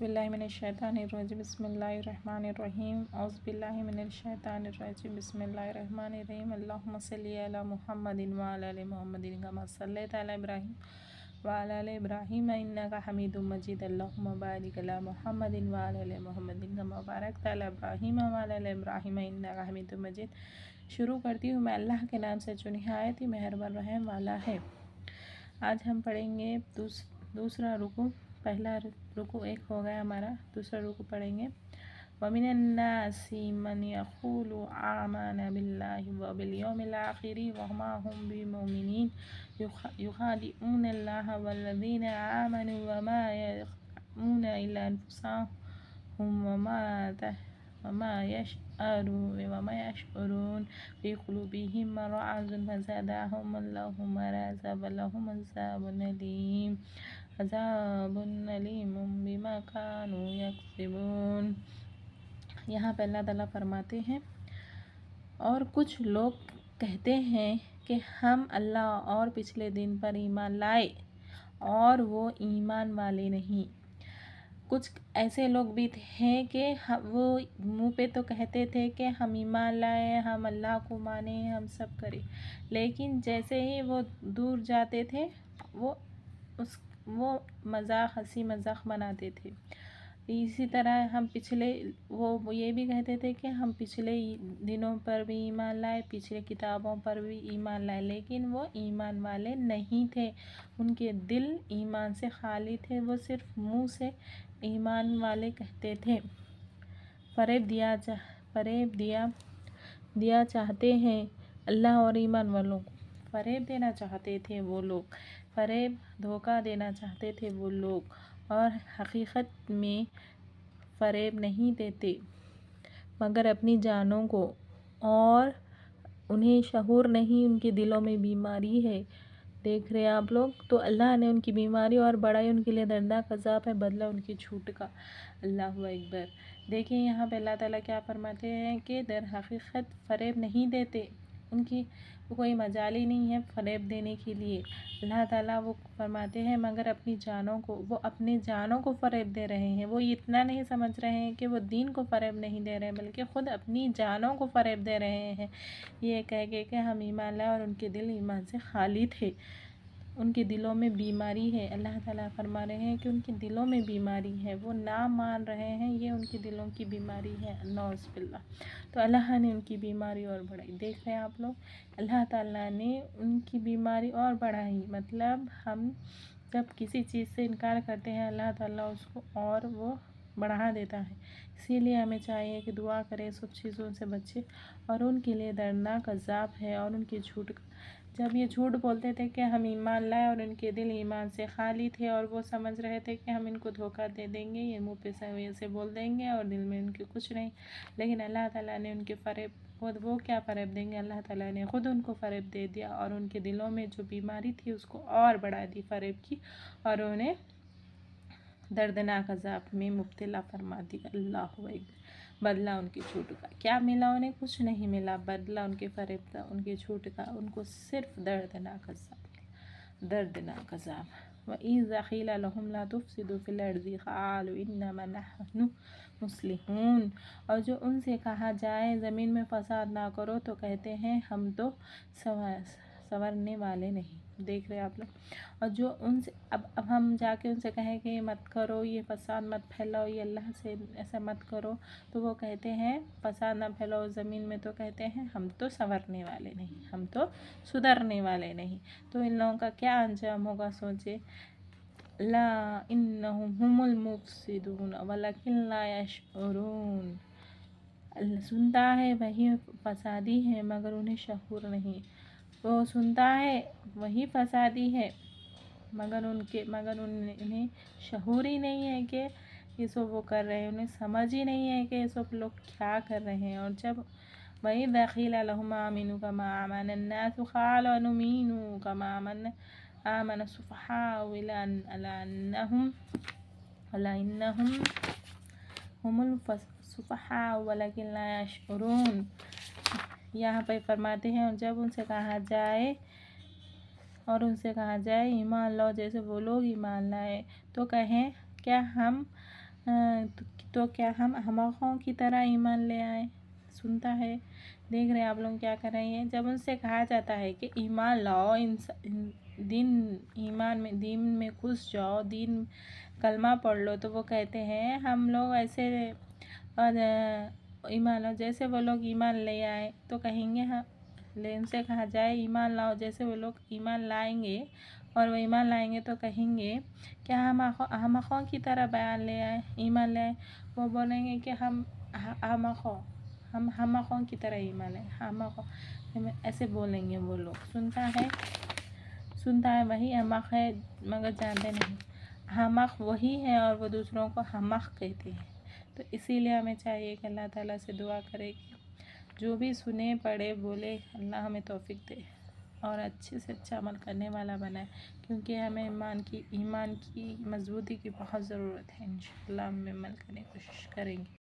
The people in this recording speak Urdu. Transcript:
باللہ من الشیطان الرجیم بسم اللہ الرحمن الرحیم اعوذ باللہ من الشیطان الرجیم بسم اللہ الرحمن الرحیم اللہم صلی علی محمد وعلی آل محمد کما صلیت علی ابراہیم وعلی آل ابراہیم انک حمید مجید اللہم بارک علی محمد وعلی آل محمد کما بارکت علی ابراہیم وعلی آل ابراہیم انک حمید مجید۔ شروع کرتی ہوں میں اللہ کے نام سے جو نہایت ہی مہربان رحم والا ہے۔ آج ہم پڑھیں گے دوسرا رکوع۔ پہلا رکوع ایک ہو گیا ہمارا، دوسرا رکوع پڑھیں گے۔ وَمِنَ النَّاسِ مَنْ يَقُولُ آمَنَّا بِاللَّهِ وَبِالْيَوْمِ الْآخِرِ وَمَا هُمْ بِمُؤْمِنِينَ يُخَادِعُونَ اللَّهَ وَالَّذِينَ آمَنُوا وَمَا يَخْدَعُونَ إِلَّا أَنفُسَهُمْ وَمَا يَشْعُرُونَ فِي قُلُوبِهِم مَّرَضٌ فَزَادَهُمُ اللَّهُ مَرَضًا وَلَهُمْ عذاب علیم بما كانوا یکسبون۔ یہاں پہ اللہ تعالیٰ فرماتے ہیں اور کچھ لوگ کہتے ہیں کہ ہم اللہ اور پچھلے دن پر ایمان لائے اور وہ ایمان والے نہیں۔ کچھ ایسے لوگ بھی تھے کہ وہ منہ پہ تو کہتے تھے کہ ہم ایمان لائے، ہم اللہ کو مانیں، ہم سب کریں، لیکن جیسے ہی وہ دور جاتے تھے وہ مذاق، ہنسی مذاق بناتے تھے۔ اسی طرح ہم وہ یہ بھی کہتے تھے کہ ہم پچھلے دنوں پر بھی ایمان لائے، پچھلے کتابوں پر بھی ایمان لائے، لیکن وہ ایمان والے نہیں تھے، ان کے دل ایمان سے خالی تھے، وہ صرف منہ سے ایمان والے کہتے تھے۔ فریب دیا چاہتے ہیں اللہ اور ایمان والوں کو، فریب دینا چاہتے تھے وہ لوگ، دھوکہ دینا چاہتے تھے وہ لوگ، اور حقیقت میں فریب نہیں دیتے مگر اپنی جانوں کو، اور انہیں شعور نہیں، ان کے دلوں میں بیماری ہے۔ دیکھ رہے آپ لوگ، تو اللہ نے ان کی بیماری اور بڑھائی، ان کے لیے دردناک عذاب ہے، بدلہ ان کی جھوٹ کا۔ اللہ اکبر۔ دیکھیں یہاں پہ اللہ تعالیٰ کیا فرماتے ہیں کہ در حقیقت فریب نہیں دیتے، ان کی کوئی مجال ہی نہیں ہے فریب دینے کے لیے۔ اللہ تعالیٰ وہ فرماتے ہیں مگر وہ اپنی جانوں کو فریب دے رہے ہیں۔ وہ اتنا نہیں سمجھ رہے ہیں کہ وہ دین کو فریب نہیں دے رہے، بلکہ خود اپنی جانوں کو فریب دے رہے ہیں، یہ کہہ کے کہ ہم ایمان لائے، اور ان کے دل ایمان سے خالی تھے، ان کے دلوں میں بیماری ہے۔ اللہ تعالیٰ فرما رہے ہیں کہ ان کے دلوں میں بیماری ہے، وہ نہ مان رہے ہیں، یہ ان کے دلوں کی بیماری ہے، نعوذ باللہ۔ تو اللہ نے ان کی بیماری اور بڑھائی۔ دیکھ رہے ہیں آپ لوگ، اللہ تعالیٰ نے ان کی بیماری اور بڑھائی، مطلب ہم جب کسی چیز سے انکار کرتے ہیں اللہ تعالیٰ اس کو اور وہ بڑھا دیتا ہے۔ اسی لیے ہمیں چاہیے کہ دعا کریں، سب چیزوں سے بچیں، اور ان کے لیے دردناک عذاب ہے، اور ان کے جھوٹ کا۔ جب یہ جھوٹ بولتے تھے کہ ہم ایمان لائے اور ان کے دل ایمان سے خالی تھے، اور وہ سمجھ رہے تھے کہ ہم ان کو دھوکہ دے دیں گے، یہ منہ پہ سے بول دیں گے اور دل میں ان کے کچھ نہیں، لیکن اللہ تعالیٰ نے ان کے وہ کیا فریب دیں گے، اللہ تعالیٰ نے خود ان کو فریب دے دیا، اور ان کے دلوں میں جو بیماری تھی اس کو اور بڑھا دی فریب کی، اور انہیں دردناک عذاب میں مبتلا فرما دیا۔ اللہ اکبر۔ بدلہ ان کے جھوٹ کا کیا ملا؟ انہیں کچھ نہیں ملا، بدلہ ان کے فریب کا، ان کے جھوٹ کا، ان کو صرف دردناک عذاب ملا، دردناک عذاب۔ وَإِذَا قِيلَ لَهُمْ لَا تُفْسِدُوا فِي الْأَرْضِ قَالُوا إِنَّمَا نَحْنُ مُصْلِحُونَ۔ اور جو ان سے کہا جائے زمین میں فساد نہ کرو تو کہتے ہیں ہم تو سنورنے والے نہیں۔ دیکھ رہے آپ لوگ، اور جو ان سے اب ہم جا کے ان سے کہیں کہ یہ مت کرو، یہ فساد مت پھیلاؤ، یہ اللہ سے ایسا مت کرو، تو وہ کہتے ہیں فساد نہ پھیلاؤ زمین میں، تو کہتے ہیں ہم تو سنورنے والے نہیں، ہم تو سدھرنے والے نہیں۔ تو ان لوگوں کا کیا انجام ہوگا سوچے۔ لا انہم هم المفسدون ولکن لا یشعرون۔ سنتا ہے وہی فسادی ہے مگر انہیں شعور نہیں، وہ سنتا ہے وہی فسادی ہے مگر انہیں شعور ہی نہیں ہے کہ یہ سب وہ کر رہے ہیں، انہیں سمجھ ہی نہیں ہے کہ یہ سب لوگ کیا کر رہے ہیں۔ اور جب وَإِذَا قِيلَ لَهُمْ آمِنُوا كَمَا آمَنَ النَّاسُ قَالُوا أَنُؤْمِنُ كَمَا آمَنَ السُّفَهَاءُ أَلَا إِنَّهُمْ هُمُ السُّفَهَاءُ وَلَكِنْ لَا يَشْعُرُونَ۔ یہاں پہ فرماتے ہیں جب ان سے کہا جائے ایمان لاؤ جیسے وہ لوگ ایمان لائے، تو کہیں کیا ہم تو کیا ہم احمقوں کی طرح ایمان لے آئیں؟ سنتا ہے، دیکھ رہے آپ لوگ کیا کر رہے ہیں۔ جب ان سے کہا جاتا ہے کہ ایمان لاؤ، دین میں گھس جاؤ، دین کلمہ پڑھ لو، تو وہ کہتے ہیں ہم لوگ ایسے ایمان لاؤ جیسے وہ لوگ ایمان لے آئے، تو کہیں گے ان سے کہا جائے ایمان لاؤ جیسے وہ لوگ ایمان لائیں گے، اور وہ ایمان لائیں گے تو کہیں گے کیا ہم احمقوں کی طرح بیان لے آئے، ایمان لے آئے۔ وہ بولیں گے کہ ہم احمقوں کی طرح ایمان لائے، ایسے بولیں گے وہ لوگ۔ سنتا ہے وہی احمق ہے مگر جانتے نہیں، احمق وہی ہے اور وہ دوسروں کو احمق کہتے ہیں۔ تو اسی لیے ہمیں چاہیے کہ اللہ تعالیٰ سے دعا کرے کہ جو بھی سنے پڑھے بولے، اللہ ہمیں توفیق دے اور اچھے سے اچھا عمل کرنے والا بنائے، کیونکہ ہمیں ایمان کی مضبوطی کی بہت ضرورت ہے۔ انشاءاللہ ہم عمل کرنے کی کوشش کریں گے۔